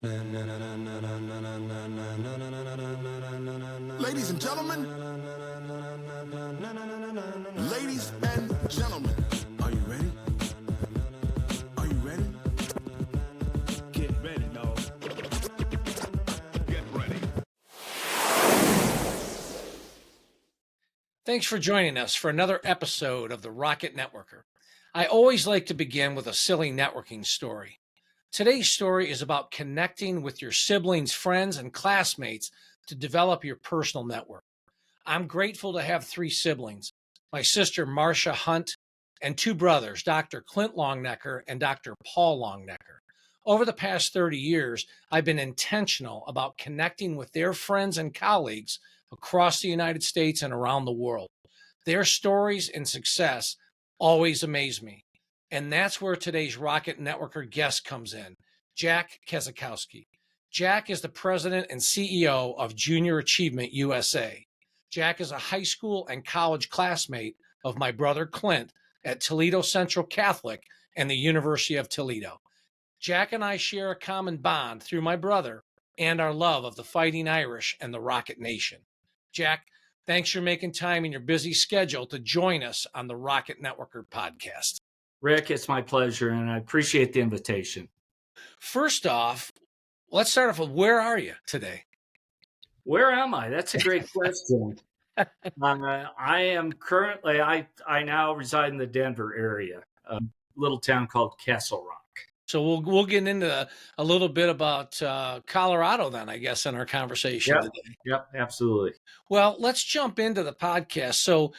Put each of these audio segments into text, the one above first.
Ladies and gentlemen, ladies and gentlemen, are you ready? Are you ready? Get ready, dog. Get ready. Thanks for joining us for another episode of the Rocket Networker. I always like to begin with a silly networking story. Today's story is about connecting with your siblings, friends, and classmates to develop your personal network. I'm grateful to have 3 siblings, my sister Marcia Hunt, and 2 brothers, Dr. Clint Longnecker and Dr. Paul Longnecker. Over the past 30 years, I've been intentional about connecting with their friends and colleagues across the United States and around the world. Their stories and success always amaze me. And that's where today's Rocket Networker guest comes in, Jack Kosakowski. Jack is the president and CEO of Junior Achievement USA. Jack is a high school and college classmate of my brother Clint at Toledo Central Catholic and the University of Toledo. Jack and I share a common bond through my brother and our love of the Fighting Irish and the Rocket Nation. Jack, thanks for making time in your busy schedule to join us on the Rocket Networker podcast. Rick, it's my pleasure, and I appreciate the invitation. First off, let's start off with where are you today? Where am I? That's a great question. I am currently, I now reside in the Denver area, a little town called Castle Rock. So we'll get into a little bit about Colorado then, I guess, in our conversation today. Yep, absolutely. Well, let's jump into the podcast. So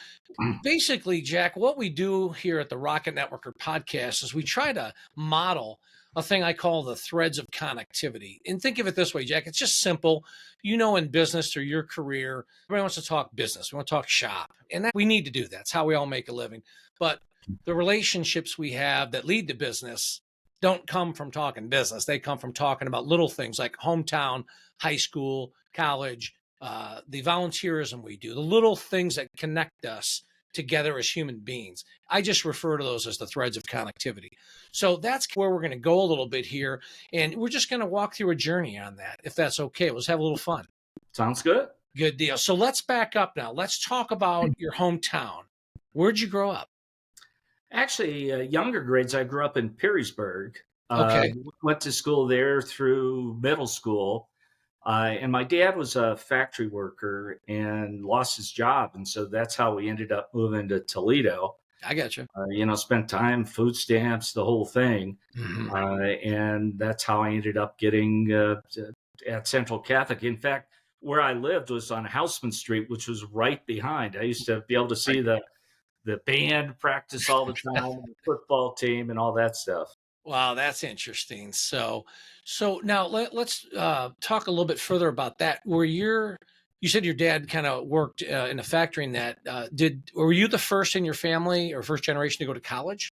basically, Jack, what we do here at the Rocket Networker podcast is we try to model a thing I call the threads of connectivity. And think of it this way, Jack, it's just simple. You know, in business through your career, everybody wants to talk business. We want to talk shop. And that we need to do that. It's how we all make a living. But the relationships we have that lead to business don't come from talking business. They come from talking about little things like hometown, high school, college, the volunteerism we do, the little things that connect us together as human beings. I just refer to those as the threads of connectivity. So that's where we're going to go a little bit here. And we're just going to walk through a journey on that, if that's okay. Let's have a little fun. Sounds good. Good deal. So let's back up now. Let's talk about your hometown. Where'd you grow up? Actually, younger grades, I grew up in Perrysburg. Okay. Went to school there through middle school. And my dad was a factory worker and lost his job. And so that's how we ended up moving to Toledo. I got you. Spent time, food stamps, the whole thing. Mhm. And that's how I ended up getting at Central Catholic. In fact, where I lived was on Houseman Street, which was right behind. I used to be able to see the band practice all the time, the football team and all that stuff. Wow, that's interesting. So now let's talk a little bit further about that. You said your dad kind of worked in a factory in that. Were you the first in your family or first generation to go to college?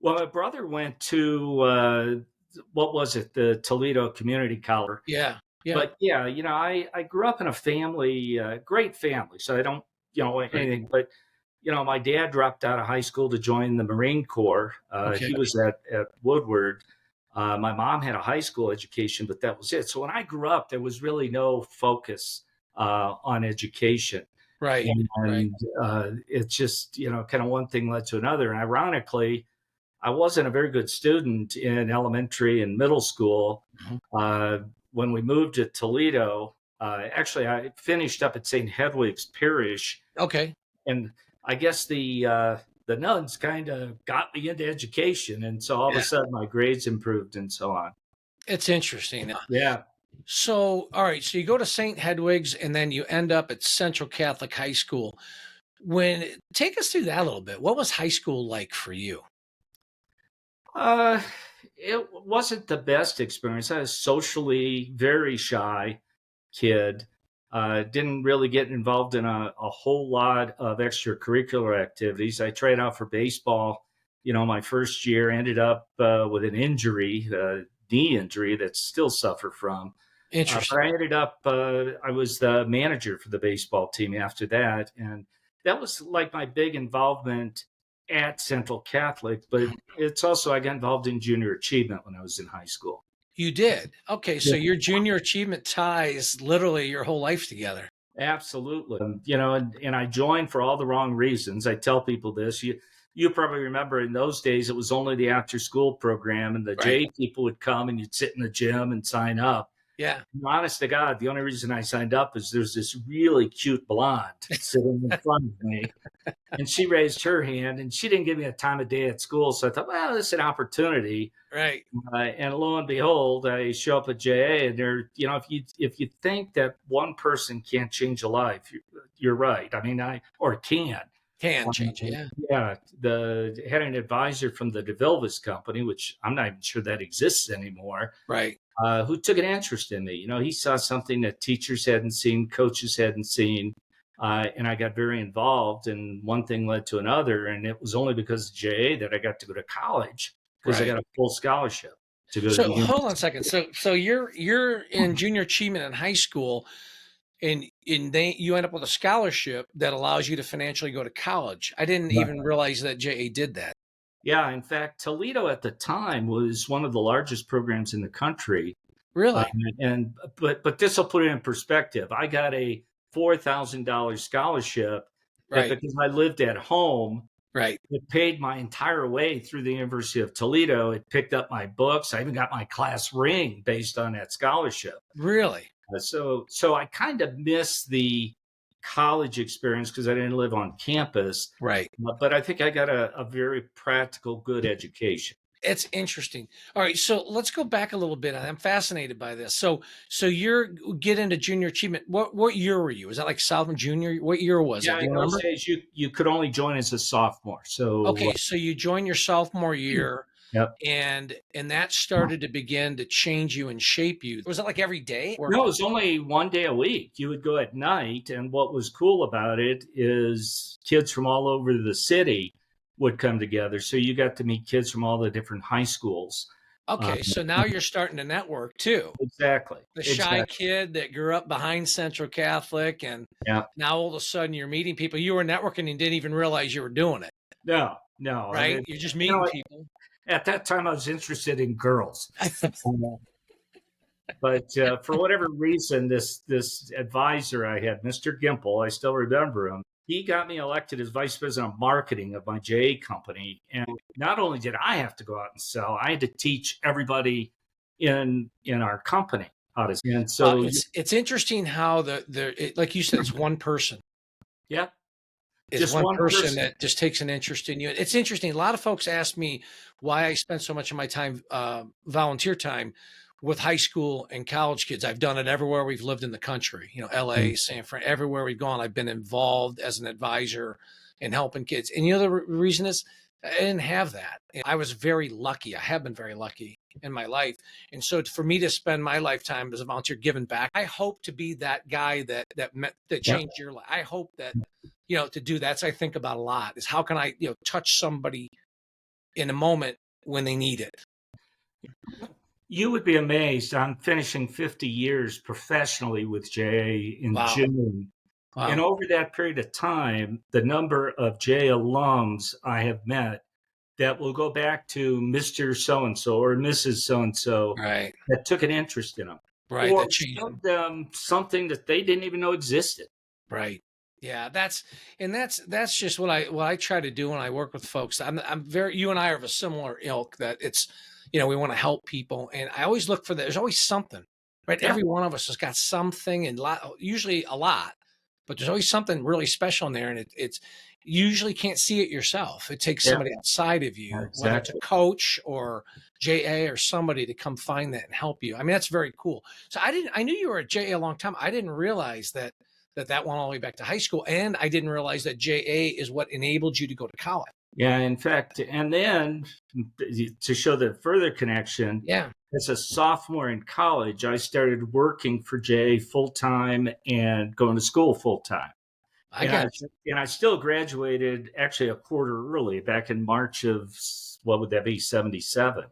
Well, my brother went to, the Toledo Community College. Yeah. But yeah, I grew up in a family, great family. So I don't, anything, but my dad dropped out of high school to join the Marine Corps. Okay. He was at Woodward. My mom had a high school education, but that was it. So when I grew up, there was really no focus on education. Right. And it's just, kind of one thing led to another. And ironically, I wasn't a very good student in elementary and middle school. Mhm. When we moved to Toledo, actually, I finished up at St. Hedwig's Parish. Okay. And I guess the nuns kind of got me into education. And so all of a sudden my grades improved and so on. It's interesting. Yeah. So, all right. So you go to St. Hedwig's and then you end up at Central Catholic High School. Take us through that a little bit. What was high school like for you? It wasn't the best experience. I was socially very shy kid. Didn't really get involved in a whole lot of extracurricular activities. I tried out for baseball, my first year, ended up with an injury, knee injury that still suffer from. Interesting. But I ended up, I was the manager for the baseball team after that. And that was like my big involvement at Central Catholic, but it's also, I got involved in junior achievement when I was in high school. You did. Okay, so your junior achievement ties literally your whole life together. Absolutely. And I joined for all the wrong reasons. I tell people this. You probably remember in those days it was only the after school program, and the Right. JA people would come and you'd sit in the gym and sign up. Yeah. And honest to God, the only reason I signed up is there's this really cute blonde sitting in front of me. And she raised her hand, and she didn't give me a time of day at school. So I thought, well, this is an opportunity. Right. And lo and behold, I show up at JA, and if you think that one person can't change a life, you're right. I mean, or can. Can change it. Yeah. Yeah, had an advisor from the DeVilbiss company, which I'm not even sure that exists anymore, Right. who took an interest in me. He saw something that teachers hadn't seen, coaches hadn't seen, and I got very involved. And one thing led to another, and it was only because of JA that I got to go to college because I Right. got a full scholarship to go to So the hold on a university. second. So you're in junior achievement in high school, and you end up with a scholarship that allows you to financially go to college. I didn't even realize that JA did that. Yeah, in fact, Toledo at the time was one of the largest programs in the country. Um, Really? but this will put it in perspective. I got a $4,000 scholarship that, Right. because I lived at home, Right. it paid my entire way through the University of Toledo. It picked up my books. I even got my class ring based on that scholarship. Really? So I kind of miss the college experience because I didn't live on campus. Right. But I think I got a very practical, good education. It's interesting. All right, so let's go back a little bit. I'm fascinated by this. So you're get into junior achievement. What year were you? Was that like sophomore, junior? What year was it? Yeah, Do you in those remember? days, you could only join as a sophomore. So Okay, so you joined your sophomore year, yep. and that started to begin to change you and shape you. Was it like every day? Or No, it was only one day a week. You would go at night, and what was cool about it is kids from all over the city would come together. So you got to meet kids from all the different high schools. okay, so now you're starting to network too. Exactly. The shy Exactly. kid that grew up behind Central Catholic, and Yeah. now all of a sudden you're meeting people. You were networking and didn't even realize you were doing it, No, no. I right? mean, You're just you meeting know, people. at that time, I was interested in girls. But for whatever reason, this advisor I had, Mr. Gimple, I still remember him. He got me elected as vice president of marketing of my JA company. And not only did I have to go out and sell, I had to teach everybody in our company how to. And Well, so, it's interesting how like you said, it's one person. yeah, Is just one one person person. that just takes an interest in you. It's interesting. A lot of folks ask me why I spend so much of my time, volunteer time, with high school and college kids. I've done it everywhere we've lived in the country. LA, San Fran, everywhere we've gone. I've been involved as an advisor in helping kids. And the reason is I didn't have that. And I was very lucky. I have been very lucky in my life. And so for me to spend my lifetime as a volunteer giving back, I hope to be that guy that Yeah. changed your life. I hope that, to do that. So I think about a lot is how can I, touch somebody in a moment when they need it. You would be amazed. I'm finishing 50 years professionally with JA in Wow. June. And Wow. over that period of time, the number of JA alums I have met that will go back to Mr. So and so or Mrs. So and so Right. that took an interest in them, Right. or That changed showed them something that they didn't even know existed. Right. Yeah, that's just what I try to do when I work with folks. I'm very you and I are of a similar ilk that it's we want to help people, and I always look for there's always something, right? Yeah, Every one of us has got something, and usually a lot, but there's always something really special in there, and it's you usually can't see it yourself. It takes yeah, somebody outside of you, whether it's a exactly. coach or JA or somebody to come find that and help you. I mean, that's very cool. So I knew you were at JA a long time. I didn't realize that went all the way back to high school. And I didn't realize that JA is what enabled you to go to college. Yeah, in fact, and then to show the further connection, Yeah, as a sophomore in college, I started working for JA full time and going to school full time. I And I got you. and I still graduated actually a quarter early back in March of what would that be, 77. Um,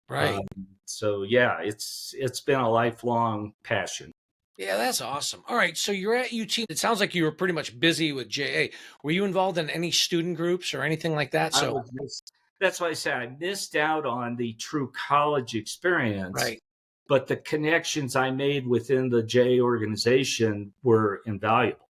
Right. so yeah, it's been a lifelong passion. Yeah, that's awesome. All right. So you're at UT. It sounds like you were pretty much busy with JA. Were you involved in any student groups or anything like that? I So, was that's why I say I missed out on the true college experience right. but the connections I made within the JA organization were invaluable.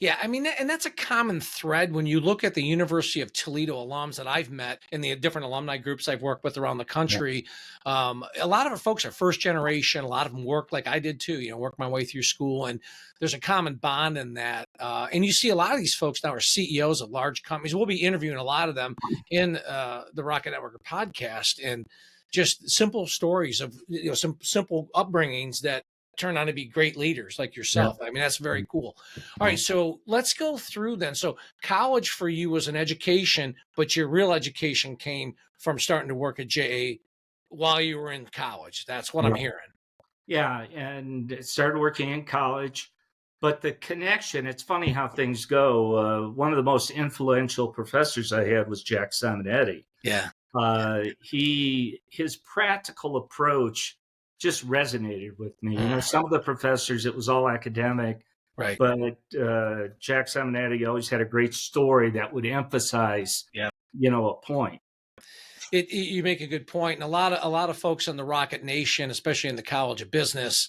Yeah, I mean, and that's a common thread when you look at the University of Toledo alums that I've met in the different alumni groups I've worked with around the country. A lot of our folks are first generation. A lot of them work like I did too, work my way through school. And there's a common bond in that. And you see a lot of these folks now are CEOs of large companies. We'll be interviewing a lot of them in the Rocket Networker podcast, and just simple stories of some simple upbringings that turn out to be great leaders like yourself. I mean, that's very cool. All right, so let's go through then. So college for you was an education, but your real education came from starting to work at JA while you were in college. That's what I'm hearing. Yeah, and started working in college. But the connection, it's funny how things go. One of the most influential professors I had was Jack Simonetti. Yeah. His practical approach just resonated with me. Some of the professors, it was all academic, right? But Jack Simonetti always had a great story that would emphasize, a point. You make a good point, and a lot of folks in the Rocket Nation, especially in the College of Business,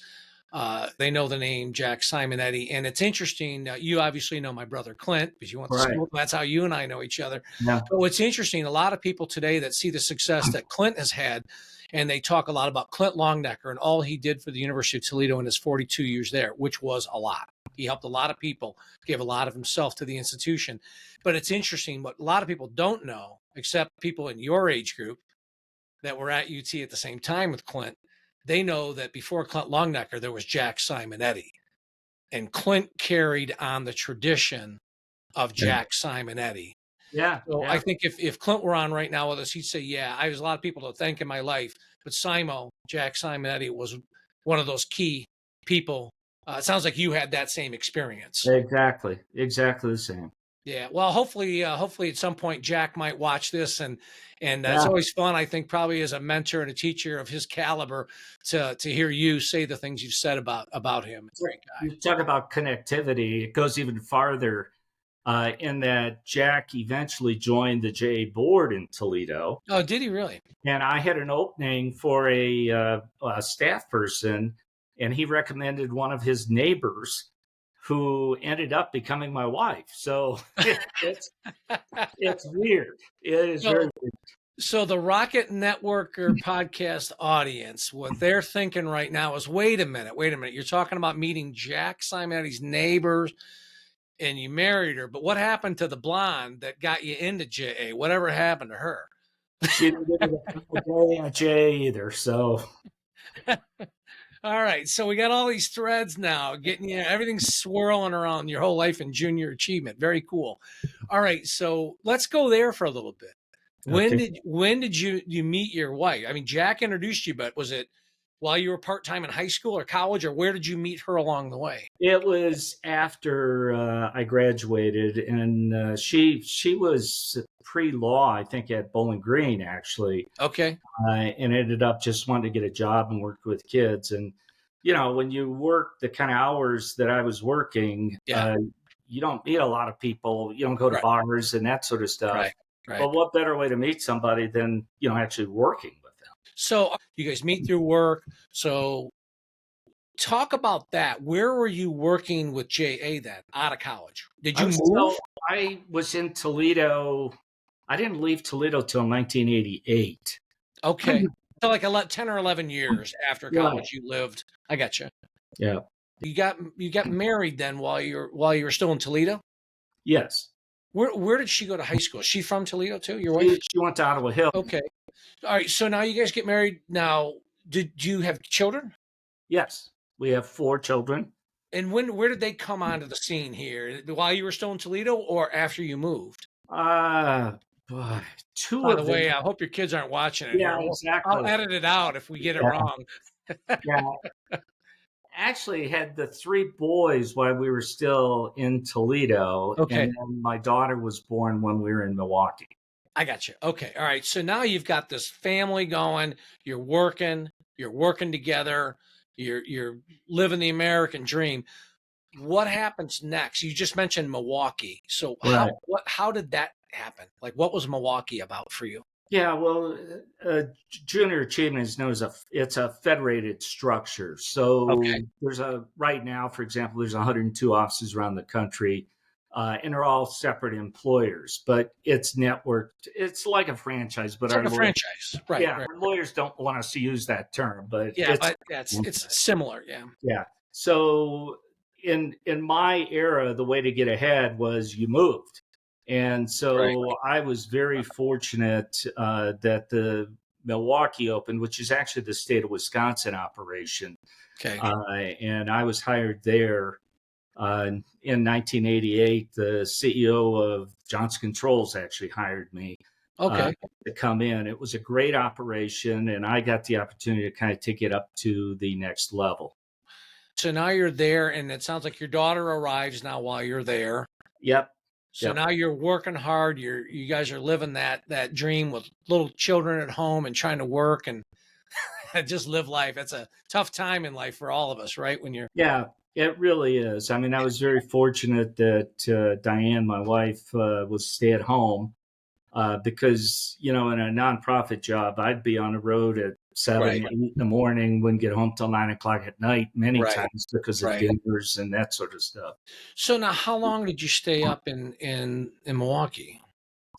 they know the name Jack Simonetti. And it's interesting. You obviously know my brother Clint because you went to school. That's how you and I know each other. Yeah. But what's interesting, a lot of people today that see the success that Clint has had, and they talk a lot about Clint Longnecker and all he did for the University of Toledo in his 42 years there, which was a lot. He helped a lot of people, gave a lot of himself to the institution. But it's interesting, what a lot of people don't know, except people in your age group that were at UT at the same time with Clint, they know that before Clint Longnecker, there was Jack Simonetti. And Clint carried on the tradition of Jack Simonetti. Yeah. So I think if Clint were on right now with us, he'd say, I was a lot of people to thank in my life, but Jack Simonetti was one of those key people. It sounds like you had that same experience. Exactly the same. Yeah. Well, hopefully at some point Jack might watch this, and it's always fun, I think, probably as a mentor and a teacher of his caliber to hear you say the things you've said about him. Great guy. You talk about connectivity. It goes even farther in that Jack eventually joined the JA board in Toledo. Oh, did he really? And I had an opening for a staff person, and he recommended one of his neighbors who ended up becoming my wife. So it's weird. It is very weird. So the Rocket Networker podcast audience, what they're thinking right now is, wait a minute. You're talking about meeting Jack Simonetti's neighbors and you married her, but what happened to the blonde that got you into JA? Whatever happened to her? She didn't get a day at JA either, so... All right, so we got all these threads now, getting you everything's swirling around your whole life in junior achievement. Very cool. All right, so let's go there for a little bit. When did you meet your wife? I mean, Jack introduced you, but was it while you were part-time in high school or college, or where did you meet her along the way? It was after I graduated, and she was pre-law, I think, at Bowling Green, actually. Okay. And ended up just wanting to get a job and work with kids. And, when you work the kind of hours that I was working, you don't meet a lot of people. You don't go to bars and that sort of stuff. Right. But what better way to meet somebody than, actually working with them? So you guys meet through work. So talk about that. Where were you working with JA then, out of college? Did you move? I was in Toledo. I didn't leave Toledo till 1988. Okay. So like 10 or 11 years after college you lived. I got you. Yeah. You got married then while you were still in Toledo? Yes. Where did she go to high school? Is she from Toledo too, your wife? She went to Ottawa Hill. Okay. All right. So now you guys get married. Now, did you have children? Yes. We have 4 children. And where did they come onto the scene here? While you were still in Toledo or after you moved? 2 By the of way, them. I hope your kids aren't watching it. Yeah, here. exactly. I'll edit it out if we get it wrong. Actually had the 3 boys while we were still in Toledo. Okay. And then my daughter was born when we were in Milwaukee. I got you. Okay. All right. So now you've got this family going, you're working together, you're living the American dream. What happens next? You just mentioned Milwaukee. So how did that happen? Like, what was Milwaukee about for you? Yeah, well, junior achievement is known as it's a federated structure. Okay. So there's a right now, for example, there's 102 offices around the country, and they're all separate employers, but it's networked. It's like a franchise, but It's like a franchise. Right, yeah, right. our lawyers don't want us to use that term, but Yeah, it's but yeah, it's similar. Yeah. yeah. So in my era, the way to get ahead was you moved. And Right. so I was very fortunate that the Milwaukee Open, which is actually the state of Wisconsin operation, Okay. and I was hired there in 1988. The CEO of Johnson Controls actually hired me Okay. to come in. It was a great operation, and I got the opportunity to kind of take it up to the next level. So now you're there, and it sounds like your daughter arrives now while you're there. Yep. So Yep. now you're working hard. You guys are living that dream with little children at home and trying to work and just live life. It's a tough time in life for all of us, right? When you're Yeah, it really is. I mean, I was very fortunate that Diane, my wife, was stay at home because, you know, in a nonprofit job, I'd be on the road at right, 7, 8 in the morning, wouldn't get home till 9 o'clock at night many right, times because of right. dinners and that sort of stuff. So now, how long did you stay up in Milwaukee?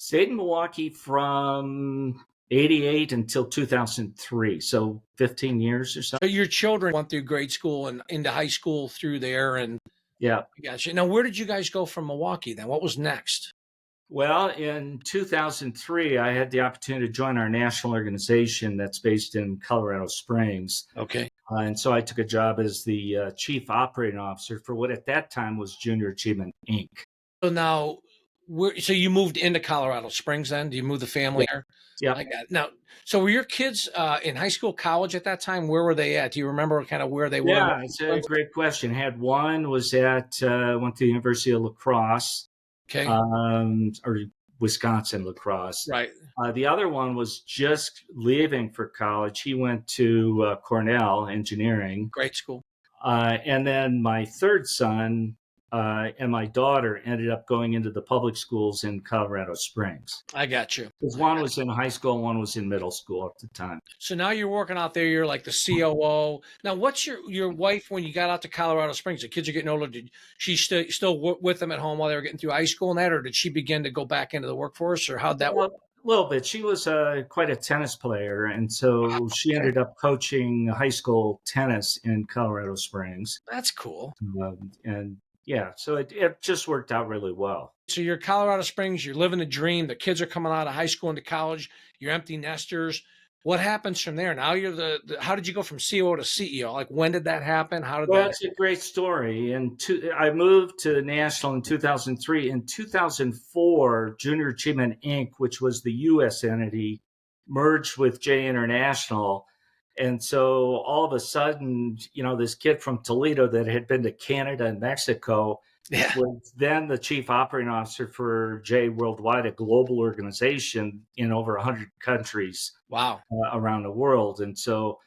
Stayed in Milwaukee from 88 until 2003. So 15 years or so. So your children went through grade school and into high school through there, and Yeah. gotcha. Now, where did you guys go from Milwaukee then? What was next? Well, in 2003, I had the opportunity to join our national organization that's based in Colorado Springs. Okay. And so I took a job as the chief operating officer for what at that time was Junior Achievement Inc. So now, so you moved into Colorado Springs then? Do you move the family Yeah. here? Yeah. I got it. Now, so were your kids in high school, college at that time? Where were they at? Do you remember kind of where they were? Yeah, it's a great question. Had one was went to the University of La Crosse, Okay. or Wisconsin La Crosse. Right. The other one was just leaving for college. He went to Cornell Engineering. Great school. And then my third son and my daughter ended up going into the public schools in Colorado Springs. I got you. Because one was in high school and one was in middle school at the time. So now you're working out there. You're like the COO. Now, what's your wife when you got out to Colorado Springs? The kids are getting older. Did she still with them at home while they were getting through high school and that, or did she begin to go back into the workforce, or how'd that work? Well, a little bit. She was quite a tennis player, and so she Okay. ended up coaching high school tennis in Colorado Springs. That's cool. And yeah, so it just worked out really well. So you're Colorado Springs. You're living the dream. The kids are coming out of high school into college. You're empty nesters. What happens from there? Now you're how did you go from COO to CEO? Like, when did that happen? How did Well, that? it's a great story. I moved to the National in 2003. In 2004, Junior Achievement Inc., which was the U.S. entity, merged with J International. And so all of a sudden, you know, this kid from Toledo that had been to Canada and Mexico Yeah. was then the chief operating officer for J Worldwide, a global organization in over 100 countries Wow. around the world. And so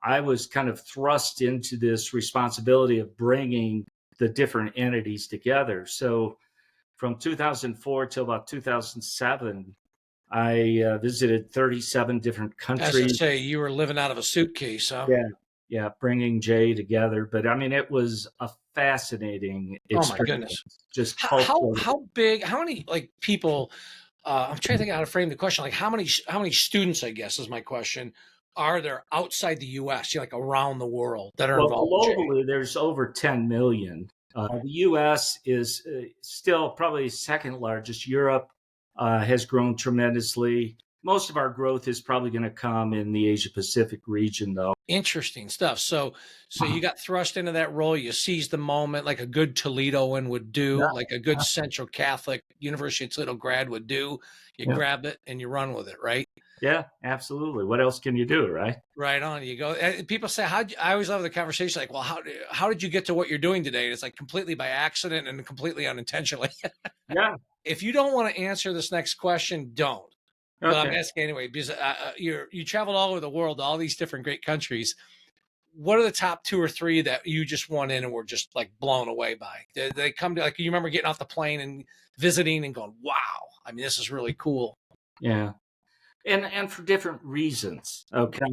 I was kind of thrust into this responsibility of bringing the different entities together. So from 2004 till about 2007, I visited 37 different As I countries. say, you were living out of a suitcase, huh? Yeah, yeah, bringing Jay together. But I mean, it was a fascinating Oh my experience. goodness. Just How culturally. how big? How many like people? I'm trying to think how to frame the question. Like, how many students? I guess is my question. Are there outside the U.S. Like around the world that are Well, involved in J? globally, there's over 10 million. The U.S. is still probably second largest. Europe has grown tremendously. Most of our growth is probably going to come in the Asia Pacific region, though. Interesting stuff. So you got thrust into that role. You seized the moment, like a good Toledoan would do, Yeah, like a good Central Catholic University of Toledo grad would do. You yeah, grab it and you run with it, right? yeah, absolutely. What else can you do, right? Right on. You go. People say, I always love the conversation. Like, well, how did you get to what you're doing today? And it's like completely by accident and completely unintentionally. Yeah. If you don't want to answer this next question, don't. But I'm Okay. asking anyway because you traveled all over the world, all these different great countries. What are the top two or three that you just went in and were just like blown away by? Did they come to like you remember getting off the plane and visiting and going, wow, I mean, this is really cool. Yeah. and for different reasons. Okay.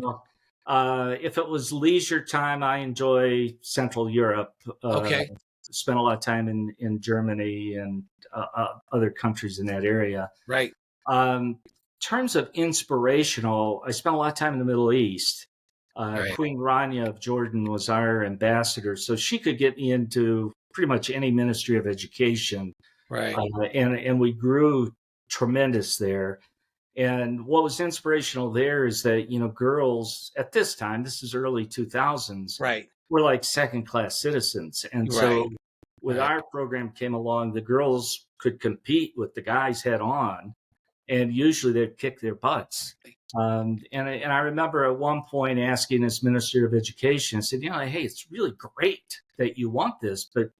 If it was leisure time, I enjoy Central Europe. Okay. Spent a lot of time in Germany and other countries in that area. Right. In terms of inspirational, I spent a lot of time in the Middle East. Right. Queen Rania of Jordan was our ambassador, so she could get me into pretty much any ministry of education. Right. And we grew tremendous there. And what was inspirational there is that, girls at this time, this is early 2000s, Right. were like second class citizens. And Right. so with Right. our program came along, the girls could compete with the guys head on, and usually they'd kick their butts. And I remember at one point asking this minister of education, I said, hey, it's really great that you want this, but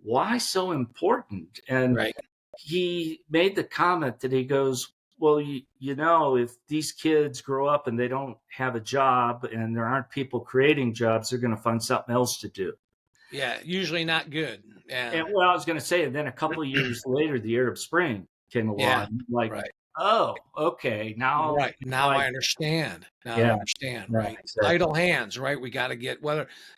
why so important? And Right. he made the comment that he goes, well, if these kids grow up and they don't have a job and there aren't people creating jobs, they're going to find something else to do. Yeah. Usually not good. Yeah. And I was going to say, and then a couple of years later, the Arab Spring came along. Yeah. Like, Right. oh, okay, now, Right. Now I understand. Yeah. Right. Exactly. Idle hands, right? We got to get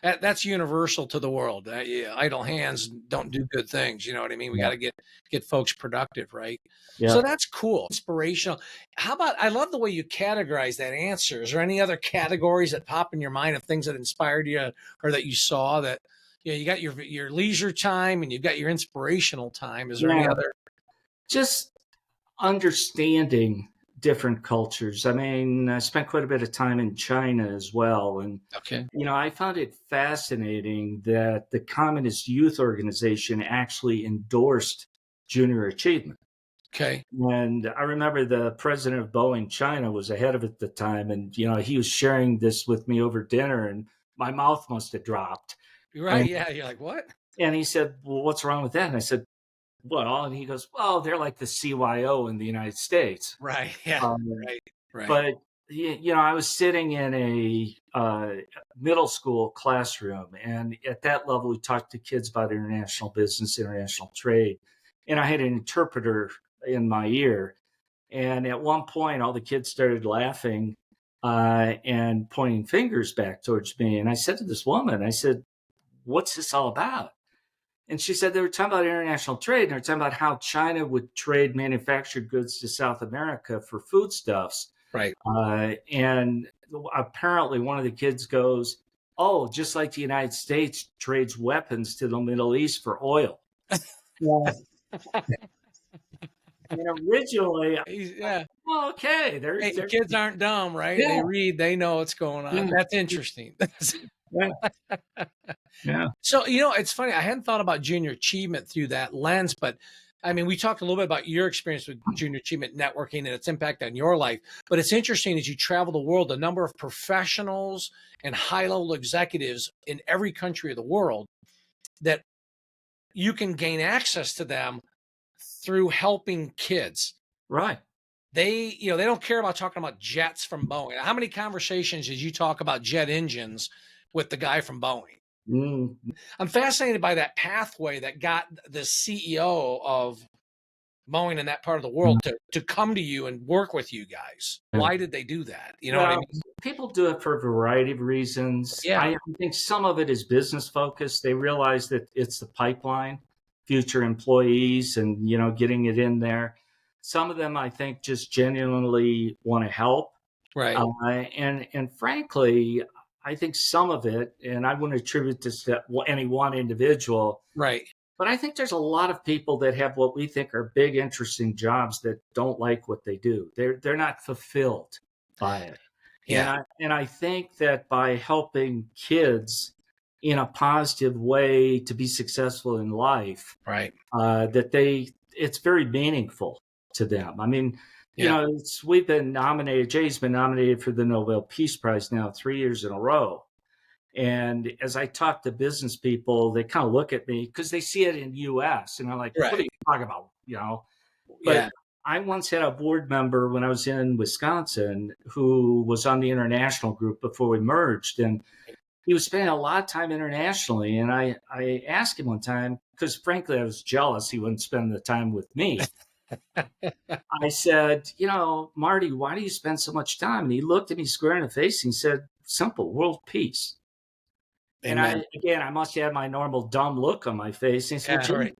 that's universal to the world. Yeah, idle hands don't do good things. You know what I mean? We Yeah. got to get folks productive, right? Yeah. So that's cool. Inspirational. How about, I love the way you categorize that answer. Is there any other categories that pop in your mind of things that inspired you or that you saw that, you got your leisure time and you've got your inspirational time. Is there any other? Just understanding different cultures. I mean, I spent quite a bit of time in China as well. And, Okay. I found it fascinating that the Communist Youth Organization actually endorsed junior achievement. Okay. And I remember the president of Boeing China was ahead of it at the time. And, he was sharing this with me over dinner and my mouth must have dropped. Right. And, Yeah. You're like, what? and he said, well, what's wrong with that? And I said, well, and he goes, well, they're like the CYO in the United States. Right. Yeah. Right. Right. But, I was sitting in a middle school classroom. And at that level, we talked to kids about international business, international trade. And I had an interpreter in my ear. And at one point, all the kids started laughing and pointing fingers back towards me. And I said to this woman, I said, what's this all about? And she said they were talking about international trade. And they were talking about how China would trade manufactured goods to South America for foodstuffs. Right. And apparently one of the kids goes, oh, just like the United States trades weapons to the Middle East for oil. And originally, Yeah. well, okay, Hey, kids aren't dumb, right? Yeah. They read, they know what's going on. Yeah. That's interesting. Yeah. So, it's funny. I hadn't thought about junior achievement through that lens, but I mean, we talked a little bit about your experience with junior achievement networking and its impact on your life. But it's interesting as you travel the world, the number of professionals and high-level executives in every country of the world that you can gain access to them through helping kids. Right. They don't care about talking about jets from Boeing. How many conversations did you talk about jet engines with the guy from Boeing? Mm. I'm fascinated by that pathway that got the CEO of Boeing in that part of the world to come to you and work with you guys. Why did they do that? You know what I mean? People do it for a variety of reasons. Yeah. I think some of it is business focused. They realize that it's the pipeline, future employees, and getting it in there. Some of them, I think, just genuinely want to help. Right. And frankly, I think some of it, and I wouldn't attribute this to any one individual, Right. but I think there's a lot of people that have what we think are big, interesting jobs that don't like what they do. They're not fulfilled by it. Yeah. And I think that by helping kids in a positive way to be successful in life, Right. that it's very meaningful to them. I mean, we've been nominated, Jay's been nominated for the Nobel Peace Prize now 3 years in a row. And as I talk to business people, they kind of look at me because they see it in the US and they're like, what are you talking about? But I once had a board member when I was in Wisconsin who was on the international group before we merged. And he was spending a lot of time internationally. And I asked him one time, because frankly, I was jealous he wouldn't spend the time with me. I said, Marty, why do you spend so much time? And he looked at me square in the face and he said, simple, world peace. And Amen. I must have my normal dumb look on my face. And he said, well, Yeah, Jim, right.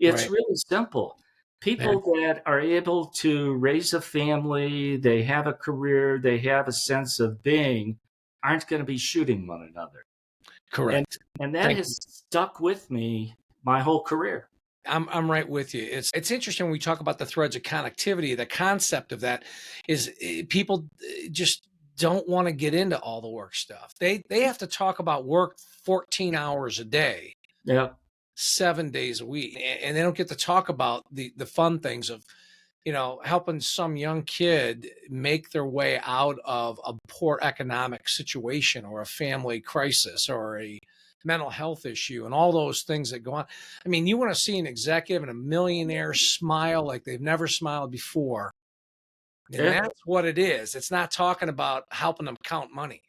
it's Right. really simple. Yeah. People that are able to raise a family, they have a career, they have a sense of being, aren't going to be shooting one another. And Correct. and that Thank has you. stuck with me my whole career. I'm right with you. It's interesting when we talk about the threads of connectivity. The concept of that is people just don't want to get into all the work stuff. They have to talk about work 14 hours a day, Yeah. 7 days a week, and they don't get to talk about the fun things of helping some young kid make their way out of a poor economic situation or a family crisis or a mental health issue and all those things that go on. I mean, you want to see an executive and a millionaire smile like they've never smiled before. And Yeah. that's what it is. It's not talking about helping them count money.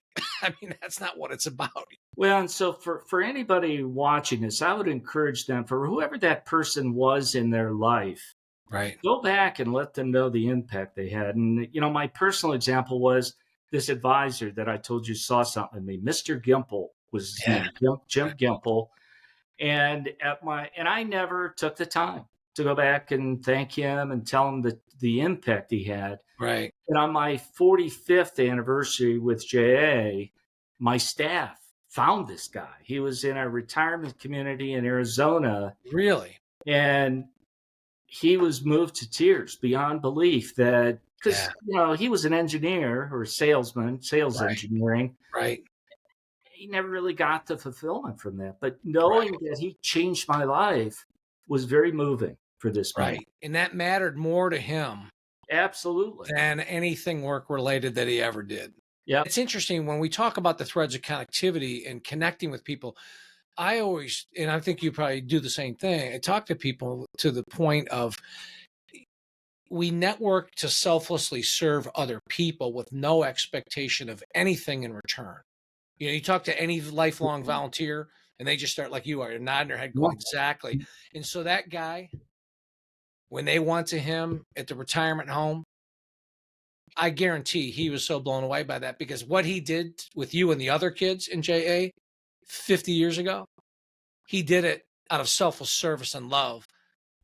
I mean, that's not what it's about. Well, and so for anybody watching this, I would encourage them, for whoever that person was in their life, Right. go back and let them know the impact they had. And, my personal example was this advisor that I told you saw something in me. Mr. Gimple was his Yeah. name, Jim Gimple. And I never took the time to go back and thank him and tell him the impact he had. Right. And on my 45th anniversary with JA, my staff found this guy. He was in a retirement community in Arizona, Really. and he was moved to tears beyond belief that, because Yeah. he was an engineer or a salesman, sales Right. engineering. Right. He never really got the fulfillment from that. But Right. knowing that he changed my life was very moving for this man. Right. And that mattered more to him Absolutely. than anything work related that he ever did. Yeah. It's interesting when we talk about the threads of connectivity and connecting with people. I always, and I think you probably do the same thing, I talk to people to the point of we network to selflessly serve other people with no expectation of anything in return. You talk to any lifelong volunteer and they just start like you are, nodding their head going, exactly. And so that guy, when they went to him at the retirement home, I guarantee he was so blown away by that, because what he did with you and the other kids in JA 50 years ago, he did it out of selfless service and love,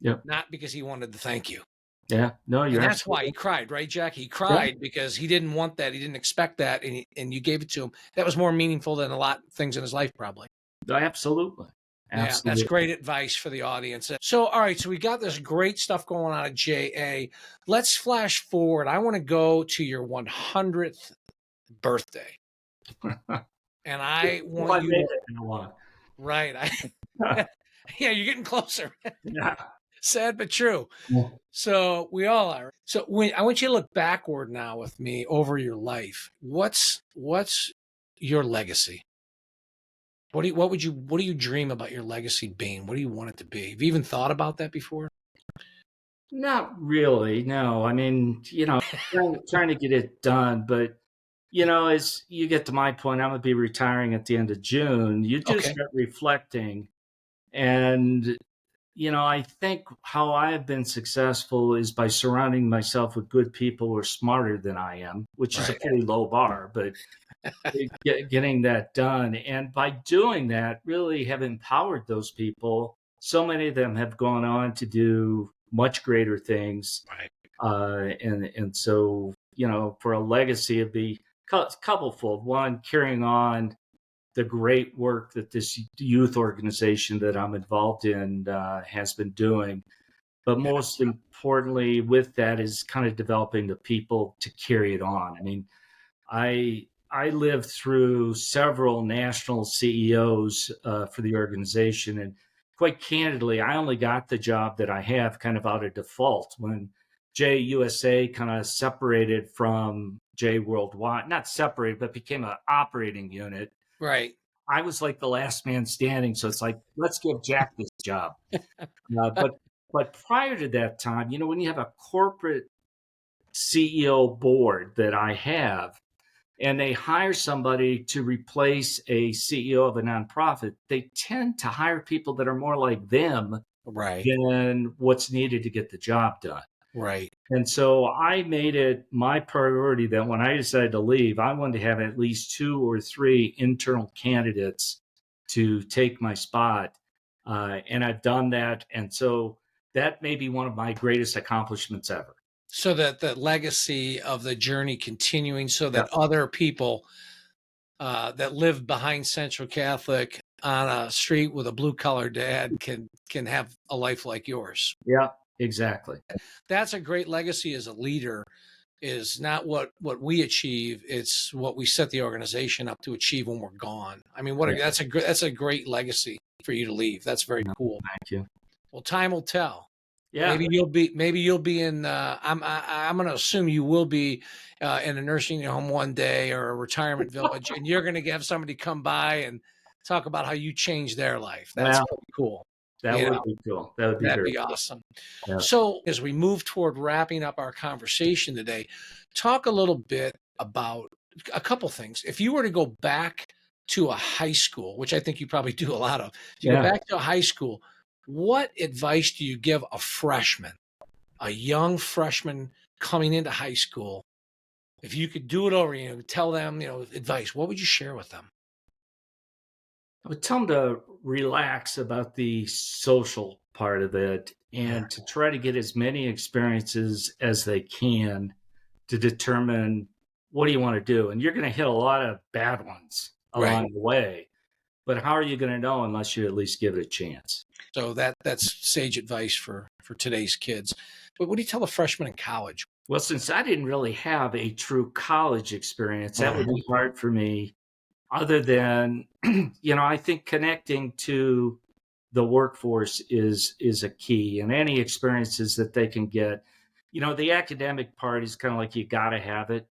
Yep. not because he wanted to thank you. Yeah. No, And you're that's why he absolutely cried, right, Jack? He yeah. cried because he didn't want that. He didn't expect that. And you gave it to him. That was more meaningful than a lot of things in his life, probably. Absolutely. Yeah, that's Absolutely. great advice for the audience. So, all right, so we got this great stuff going on at JA. Let's flash forward. I want to go to your 100th birthday. And I If I want make you, it in one. right. Yeah, you're getting closer. Yeah. Sad but true. So we all are. So I want you to look backward now with me over your life. What's your legacy? What do you dream about your legacy being? What do you want it to be? Have you even thought about that before? Not really. No. I mean, trying to get it done, but as you get to my point, I'm going to be retiring at the end of June. You just Okay. start reflecting. And, I think how I have been successful is by surrounding myself with good people who are smarter than I am, which is a Right. pretty low bar, but getting that done. And by doing that, really have empowered those people. So many of them have gone on to do much greater things. Right. And so, for a legacy, it'd be couplefold. One, carrying on the great work that this youth organization that I'm involved in has been doing. But Yeah. most importantly, with that is kind of developing the people to carry it on. I mean, I lived through several national CEOs for the organization, and quite candidly, I only got the job that I have kind of out of default when JUSA kind of separated from J Worldwide, not separated, but became an operating unit. Right. I was like the last man standing, so it's like, let's give Jack this job. But prior to that time, when you have a corporate CEO board that I have, and they hire somebody to replace a CEO of a nonprofit, they tend to hire people that are more like them Right. than what's needed to get the job done. Right. And so I made it my priority that when I decided to leave, I wanted to have at least 2 or 3 internal candidates to take my spot. And I've done that. And so that may be one of my greatest accomplishments ever. So that the legacy of the journey continuing so Yeah. that other people that live behind Central Catholic on a street with a blue collar dad can have a life like yours. Yeah, exactly. That's a great legacy as a leader, is not what we achieve, it's what we set the organization up to achieve when we're gone. I mean, Yeah. that's a great legacy for you to leave. That's very cool. Thank you. Well, time will tell. Yeah. Maybe you'll be in I'm going to assume you will be in a nursing home one day or a retirement village, and you're going to have somebody come by and talk about how you changed their life. That's Well, pretty cool. that You would know, be cool. That would be that'd very be cool. awesome. Yeah. So as we move toward wrapping up our conversation today, talk a little bit about a couple things. If you were to go back to a high school, which I think you probably do a lot of, if you go Yeah. back to a high school, what advice do you give a freshman, a young freshman coming into high school? If you could do it over, tell them, advice, what would you share with them? I would tell them to relax about the social part of it and to try to get as many experiences as they can to determine what do you want to do. And you're going to hit a lot of bad ones along the way, but how are you going to know unless you at least give it a chance? So that's sage advice for today's kids. But what do you tell a freshman in college? Well, since I didn't really have a true college experience, that would be hard for me. Other than, I think connecting to the workforce is a key, and any experiences that they can get. The academic part is kind of like you got to have it,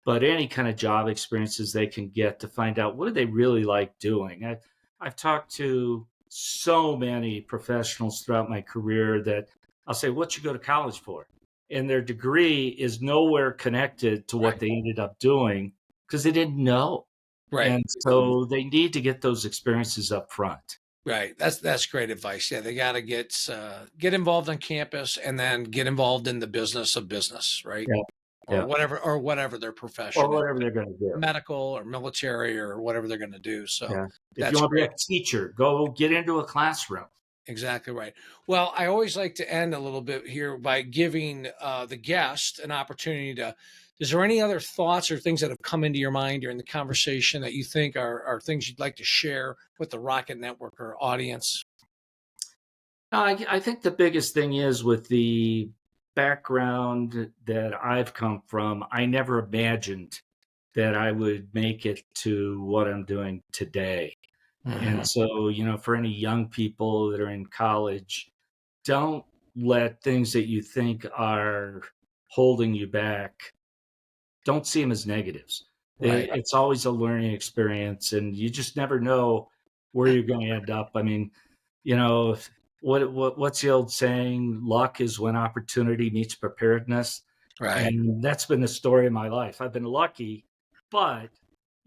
but any kind of job experiences they can get to find out what do they really like doing. I've talked to so many professionals throughout my career that I'll say, "What you go to college for?" And their degree is nowhere connected to what they ended up doing because they didn't know. Right. And so they need to get those experiences up front. Right. That's great advice. Yeah, they got to get involved on campus and then get involved in the business of business, right? Yeah. Or whatever their profession Or is, whatever they're going to do. medical or military or whatever they're going to do. So Yeah. If that's you want to be great. a teacher, go get into a classroom. Exactly right. Well, I always like to end a little bit here by giving the guest an opportunity to. Is there any other thoughts or things that have come into your mind during the conversation that you think are things you'd like to share with the Rocket Network or audience? I think the biggest thing is with the background that I've come from, I never imagined that I would make it to what I'm doing today. And so, for any young people that are in college, don't let things that you think are holding you back, don't see them as negatives. Right. It's always a learning experience, and you just never know where you're going to end up. I mean, what's the old saying? Luck is when opportunity meets preparedness. Right. And that's been the story of my life. I've been lucky, but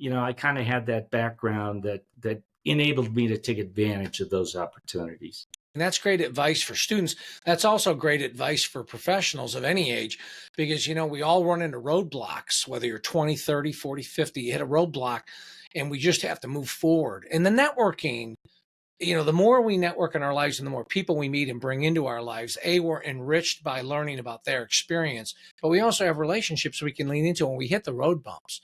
I kind of had that background that enabled me to take advantage of those opportunities. And that's great advice for students. That's also great advice for professionals of any age, because, we all run into roadblocks, whether you're 20, 30, 40, 50, you hit a roadblock and we just have to move forward. And the networking, the more we network in our lives and the more people we meet and bring into our lives, we're enriched by learning about their experience, but we also have relationships we can lean into when we hit the road bumps.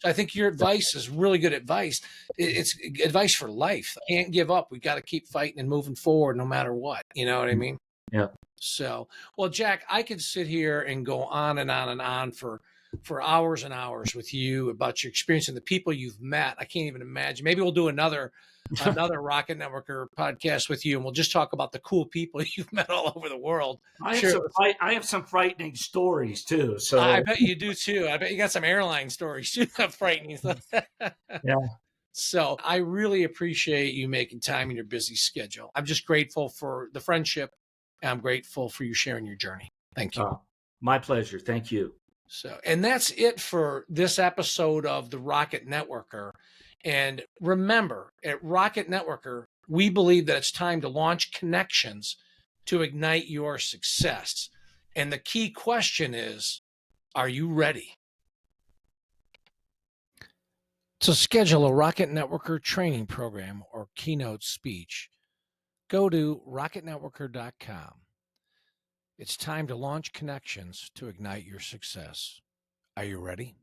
So I think your advice is really good advice. It's advice for life. Can't give up. We got to keep fighting and moving forward no matter what. You know what I mean? Yeah. So, well, Jack, I could sit here and go on and on and on for hours and hours with you about your experience and the people you've met. I can't even imagine. Maybe we'll do another Rocket Networker podcast with you, and we'll just talk about the cool people you've met all over the world. I have some frightening stories too. So I bet you do too. I bet you got some airline stories too. Frightening stuff. Yeah. So I really appreciate you making time in your busy schedule. I'm just grateful for the friendship. And I'm grateful for you sharing your journey. Thank you. My pleasure. Thank you. So, and that's it for this episode of the Rocket Networker. And remember, at Rocket Networker, we believe that it's time to launch connections to ignite your success. And the key question is, are you ready? To schedule a Rocket Networker training program or keynote speech, go to rocketnetworker.com. It's time to launch connections to ignite your success. Are you ready?